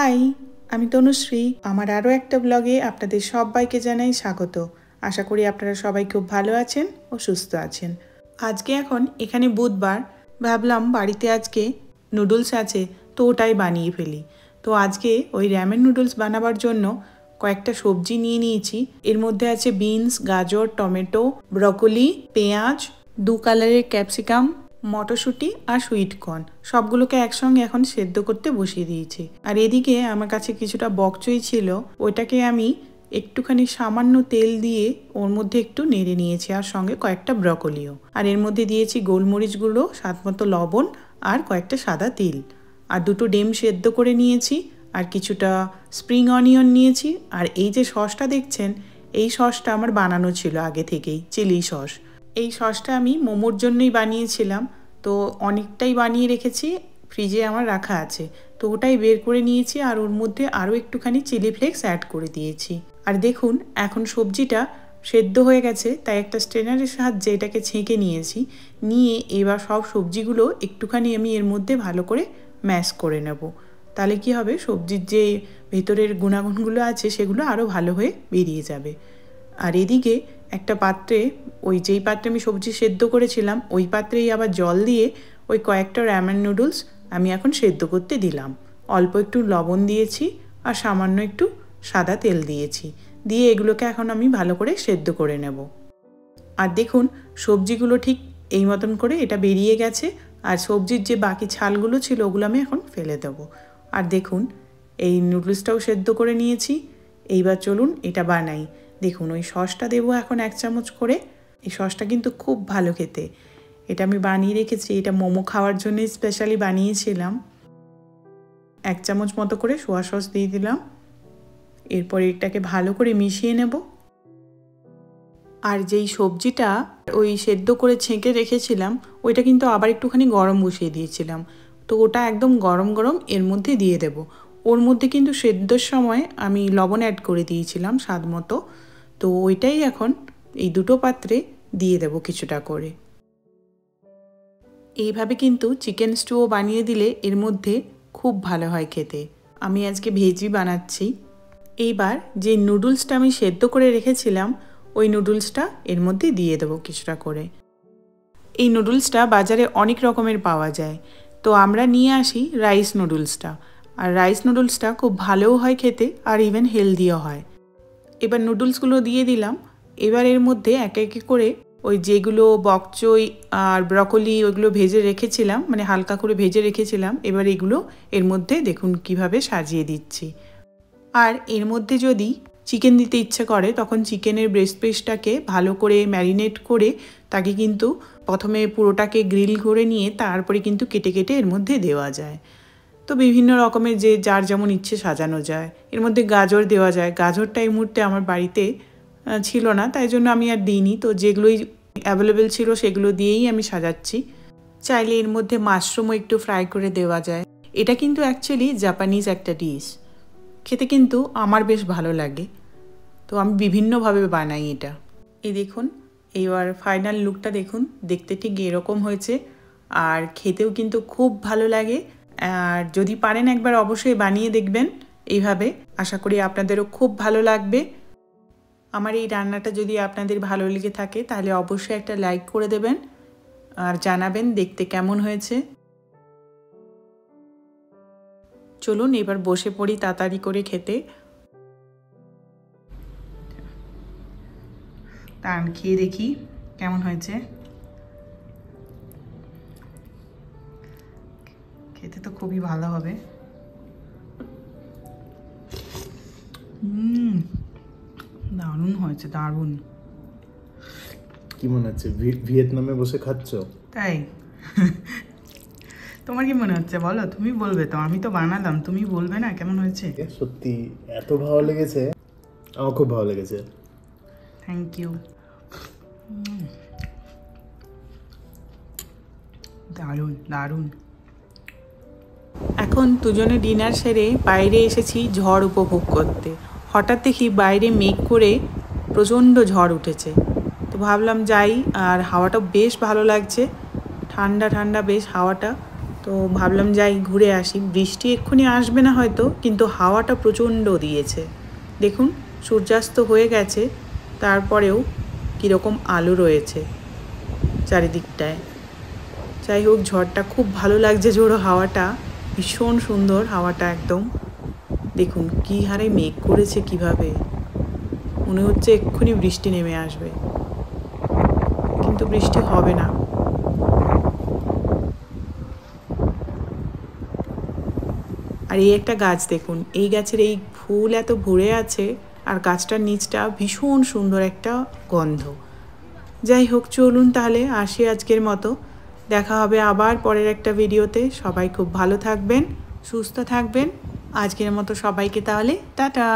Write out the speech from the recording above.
High, আমি তনুশ্রী। আমার আরও একটা ব্লগে আপনাদের সবাইকে জানাই স্বাগত। আশা করি আপনারা সবাই খুব ভালো আছেন ও সুস্থ আছেন। আজকে এখন এখানে বুধবার, ভাবলাম বাড়িতে আজকে নুডলস আছে তো ওটাই বানিয়ে ফেলি। তো আজকে ওই র্যামেন নুডলস বানাবার জন্য কয়েকটা সবজি নিয়ে নিয়েছি। এর মধ্যে আছে বিনস, গাজর, টমেটো, ব্রকলি, পেঁয়াজ, 2 কালারের ক্যাপসিকাম, মটরশুঁটি আর সুইট কর্ন, সবগুলোকে একসঙ্গে এখন সেদ্ধ করতে বসিয়ে দিয়েছি। আর এদিকে আমার কাছে কিছুটা বকচই ছিল, ওইটাকে আমি একটুখানি সামান্য তেল দিয়ে ওর মধ্যে একটু নেড়ে নিয়েছি, আর সঙ্গে কয়েকটা ব্রকলিও। আর এর মধ্যে দিয়েছি গোলমরিচ গুঁড়ো, স্বাদমতো লবণ আর কয়েকটা সাদা তিল। আর 2টো ডিম সেদ্ধ করে নিয়েছি, আর কিছুটা স্প্রিং অনিয়ন নিয়েছি। আর এই যে সসটা দেখছেন, এই সসটা আমার বানানো ছিল আগে থেকেই, চিলি সস। এই সসটা আমি মোমোর জন্যই বানিয়েছিলাম, তো অনেকটাই বানিয়ে রেখেছি, ফ্রিজে আমার রাখা আছে। তো ওটাই বের করে নিয়েছি, আর ওর মধ্যে আরও একটুখানি চিলি ফ্লেক্স অ্যাড করে দিয়েছি। আর দেখুন এখন সবজিটা সেদ্ধ হয়ে গেছে, তাই একটা স্ট্রেনারের সাহায্যে এটাকে ছেঁকে নিয়েছি। নিয়ে এবার সব সবজিগুলো একটুখানি আমি এর মধ্যে ভালো করে ম্যাশ করে নেব। তাহলে কি হবে, সবজির যে ভেতরের গুণাগুণগুলো আছে সেগুলো আরও ভালো হয়ে বেরিয়ে যাবে। আর এদিকে একটা পাত্রে, ওই যেই পাত্রে আমি সবজি সেদ্ধ করেছিলাম ওই পাত্রেই আবার জল দিয়ে ওই কয়েকটা র্যামেন নুডলস আমি এখন সেদ্ধ করতে দিলাম। অল্প একটু লবণ দিয়েছি আর সামান্য একটু সাদা তেল দিয়েছি, দিয়ে এগুলোকে এখন আমি ভালো করে সেদ্ধ করে নেব। আর দেখুন সবজিগুলো ঠিক এই মতন করে এটা বেরিয়ে গেছে, আর সবজির যে বাকি ছালগুলো ছিল ওগুলো আমি এখন ফেলে দেবো। আর দেখুন এই নুডলসটাও সেদ্ধ করে নিয়েছি। এইবার চলুন এটা বানাই। দেখুন ওই সসটা দেবো এখন 1 চামচ করে। এই সসটা কিন্তু খুব ভালো খেতে, এটা আমি বানিয়ে রেখেছি, এটা মোমো খাওয়ার জন্যই স্পেশালি বানিয়েছিলাম। 1 চামচ মতো করে সোয়া সস দিয়ে দিলাম। এরপর এটাকে ভালো করে মিশিয়ে নেব। আর যেই সবজিটা ওই সেদ্ধ করে ছেঁকে রেখেছিলাম ওইটা কিন্তু আবার একটুখানি গরম বসিয়ে দিয়েছিলাম, তো ওটা একদম গরম গরম এর মধ্যে দিয়ে দেব। ওর মধ্যে কিন্তু সেদ্ধর সময় আমি লবণ অ্যাড করে দিয়েছিলাম স্বাদ মতো, তো ওইটাই এখন এই 2টো পাত্রে দিয়ে দেব কিছুটা করে। এইভাবে কিন্তু চিকেন স্টুও বানিয়ে দিলে এর মধ্যে খুব ভালো হয় খেতে। আমি আজকে ভেজই বানাচ্ছি। এইবার যে নুডলসটা আমি সেদ্ধ করে রেখেছিলাম ওই নুডলসটা এর মধ্যে দিয়ে দেবো কিছুটা করে। এই নুডলসটা বাজারে অনেক রকমের পাওয়া যায়, তো আমরা নিয়ে আসি রাইস নুডলসটা। আর রাইস নুডলসটা খুব ভালোও হয় খেতে, আর ইভেন হেলদিও হয়। এবার নুডলসগুলো দিয়ে দিলাম। এবার এর মধ্যে একে একে করে ওই যেগুলো বকচই আর ব্রকলি ওইগুলো ভেজে রেখেছিলাম, মানে হালকা করে ভেজে রেখেছিলাম, এবার এগুলো এর মধ্যে দেখুন কিভাবে সাজিয়ে দিচ্ছি। আর এর মধ্যে যদি চিকেন দিতে ইচ্ছে করে তখন চিকেনের ব্রেস্ট পিসটাকে ভালো করে ম্যারিনেট করে তাকে কিন্তু প্রথমে পুরোটাকে গ্রিল করে নিয়ে তারপরে কিন্তু কেটে কেটে এর মধ্যে দেওয়া যায়। তো বিভিন্ন রকমের যে যার যেমন ইচ্ছে সাজানো যায়। এর মধ্যে গাজর দেওয়া যায়, গাজরটা এই মুহূর্তে আমার বাড়িতে ছিল না, তাই জন্য আমি আর দিইনি। তো যেগুলোই অ্যাভেলেবেল ছিল সেগুলো দিয়েই আমি সাজাচ্ছি। চাইলে এর মধ্যে মাশরুমও একটু ফ্রাই করে দেওয়া যায়। এটা কিন্তু অ্যাকচুয়ালি জাপানিজ একটা ডিশ, খেতে কিন্তু আমার বেশ ভালো লাগে, তো আমি বিভিন্নভাবে বানাই এটা। এই দেখুন এইবার ফাইনাল লুকটা দেখুন, দেখতে ঠিক এরকম হয়েছে, আর খেতেও কিন্তু খুব ভালো লাগে। আর যদি পারেন একবার অবশ্যই বানিয়ে দেখবেন এইভাবে, আশা করি আপনাদেরও খুব ভালো লাগবে। আমার এই রান্নাটা যদি আপনাদের ভালো লেগে থাকে তাহলে অবশ্যই একটা লাইক করে দেবেন আর জানাবেন দেখতে কেমন হয়েছে। চলুন এবার বসে পড়ি তাড়াতাড়ি করে খেতে। তার খেয়ে দেখি কেমন হয়েছে। খেতে তো খুবই ভালো হবে। দারুণ হয়েছে, দারুণ। কি মনে হচ্ছে ভিয়েতনামে বসে খাচ্ছ? তাই? তোমার কি মনে হচ্ছে বলো, তুমি বলবে তো, আমি তো বানালাম, তুমি বলবে না কেমন হয়েছে। সত্যি এত ভালো লেগেছে, আমার খুব ভালো লেগেছে। Thank you. দারুণ দারুণ। এখন দুজনে ডিনার সেরে বাইরে এসেছি ঝড় উপভোগ করতে। হঠাৎ দেখি বাইরে মেঘ করে প্রচণ্ড ঝড় উঠেছে, তো ভাবলাম যাই। আর হাওয়াটা বেশ ভালো লাগছে, ঠান্ডা ঠান্ডা বেশ হাওয়াটা। তো ভাবলাম যাই ঘুরে আসি। বৃষ্টি এক্ষুনি আসবে না হয়তো, কিন্তু হাওয়াটা প্রচণ্ড দিয়েছে। দেখুন সূর্যাস্ত হয়ে গেছে, তারপরেও কীরকম আলো রয়েছে চারিদিকটায়। যাই হোক, ঝড়টা খুব ভালো লাগছে, জোরো হাওয়াটা ভীষণ সুন্দর। হাওয়াটা একদম দেখুন কী হারে মেঘ করেছে, কিভাবে মনে হচ্ছে এক্ষুনি বৃষ্টি নেমে আসবে, কিন্তু বৃষ্টি হবে না। আর এই একটা গাছ দেখুন, এই গাছের এই ফুল এত ভরে আছে, আর গাছটার নিচটা ভীষণ সুন্দর একটা গন্ধ। যাই হোক, চলুন তাহলে আসি আজকের মতো। দেখা হবে আবার পরের একটা ভিডিওতে। সবাই খুব ভালো থাকবেন, সুস্থ থাকবেন। আজকের মতো সবাইকে তাহলে টাটা।